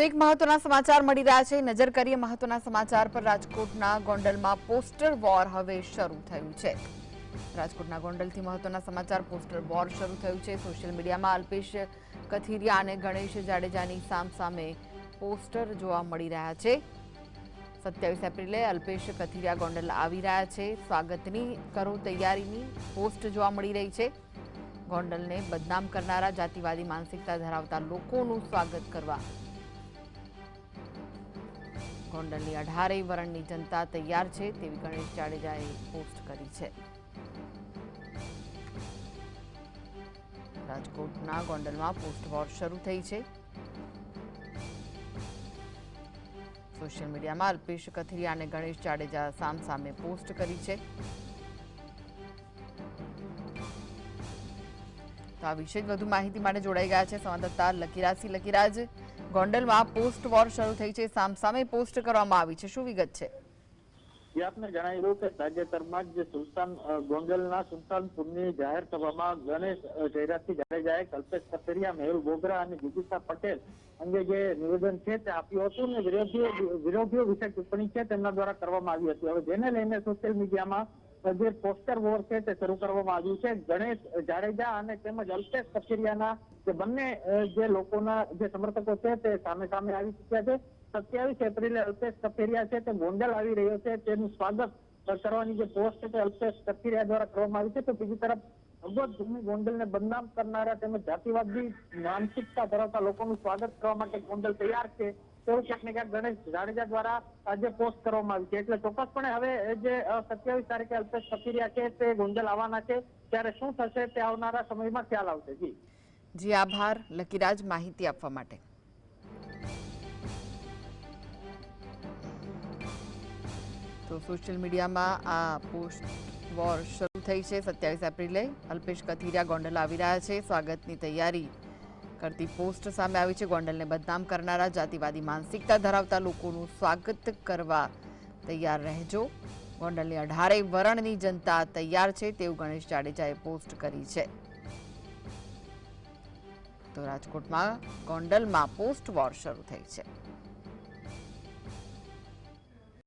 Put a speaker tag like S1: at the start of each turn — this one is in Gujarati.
S1: એક મહત્વના સમાચાર મળી રહ્યા છે। નજર કરીએ મહત્વના સમાચાર પર। રાજકોટના ગોંડલમાં પોસ્ટર વોર હવે શરૂ થયું છે। રાજકોટના ગોંડલથી મહત્વના સમાચાર। પોસ્ટર વોર શરૂ થયું છે। સોશિયલ મીડિયામાં અલ્પેશ કથિરિયા અને ગણેશ જાડેજાની સામસામે પોસ્ટર જોવા મળી રહ્યા છે। 27 એપ્રિલે અલ્પેશ કથિરિયા ગોંડલ આવી રહ્યા છે। સ્વાગતની કરો તૈયારીની પોસ્ટ જોવા મળી રહી છે। ગોંડલને બદનામ કરનારા જાતિવાદી માનસિકતા ધરાવતા લોકોનું સ્વાગત કરવા ગોંડલની 18 વરણની જનતા તૈયાર છે તેવી ગણેશ જાડેજાએ પોસ્ટ કરી છે। રાજકોટના ગોંડલમાં પોસ્ટ વોર શરૂ થઈ છે। સોશિયલ મીડિયામાં અલ્પેશ કથિરિયા અને ગણેશ જાડેજા સામસામે પોસ્ટ કરી છે। તો આ વિશે વધુ માહિતી માટે જોડાઈ ગયા છે સંવાદદાતા લકીરાજસિંહ। લકીરાજ, ગોંડલમાં પોસ્ટ વોર શરૂ થઈ છે, સામસામે પોસ્ટ કરવામાં આવી છે, શું વિગત છે?
S2: જે આપને જણાવ્યું કે તાજેતરમાં જ ગોંડલના સુલતાનપુરની જાહેર સભામાં ગણેશ જયરાજસિંહ જાડેજાએ અલ્પેશ કથિરિયા, મેહુલ બોગરા અને જીગીશા પટેલ અંગે જે નિવેદન છે તે આપ્યું હતું ને વિરોધીઓ વિશે ટિપ્પણી છે તેમના દ્વારા કરવામાં આવી હતી। હવે જેને લઈને સોશિયલ મીડિયામાં જે પોસ્ટર વોર છે તે શરૂ કરવામાં આવ્યું છે। ગણેશ જાડેજા અને તેમજ અલ્પેશ કથિરિયાના જે બંને જે લોકોના જે સમર્થકો છે તે સામે આવી ચુક્યા છે। 27 એપ્રિલે અલ્પેશ કથિરિયા છે તે ગોંડલ આવી રહ્યો છે તેનું સ્વાગત કરવાની જે પોસ્ટ છે અલ્પેશ કથિરિયા દ્વારા કરવામાં આવી છે। તો બીજી તરફ ભગવત ગોંડલને બદનામ કરનારા તેમજ જાતિવાદી માનસિકતા ધરાવતા લોકોનું સ્વાગત કરવા માટે ગોંડલ તૈયાર છે તેવું ક્યાંક ને ક્યાંક ગણેશ જાડેજા દ્વારા આજે પોસ્ટ કરવામાં આવી છે। એટલે ચોક્કસપણે હવે જે 27 તારીખે અલ્પેશ કથિરિયા છે તે ગોંડલ આવવાના છે, ત્યારે શું થશે તે આવનારા સમયમાં ખ્યાલ આવશે।
S1: જી આભાર લકીરાજ માહિતી આપવા માટે। તો સોશિયલ મીડિયામાં આ પોસ્ટ વોર શરૂ થઈ છે। 27 એપ્રિલે અલ્પેશ કથિરિયા ગોંડલ આવી રહ્યા છે, સ્વાગતની તૈયારી કરતી પોસ્ટ સામે આવી છે। ગોંડલને બદનામ કરનારા જાતિવાદી માનસિકતા ધરાવતા લોકોનું સ્વાગત કરવા તૈયાર રહેજો। ગોંડલની 18 વરણની જનતા તૈયાર છે તેવું ગણેશ જાડેજાએ પોસ્ટ કરી છે। તો રાજકોટમાં ગોંડલમાં પોસ્ટ વોર શરૂ થઈ છે।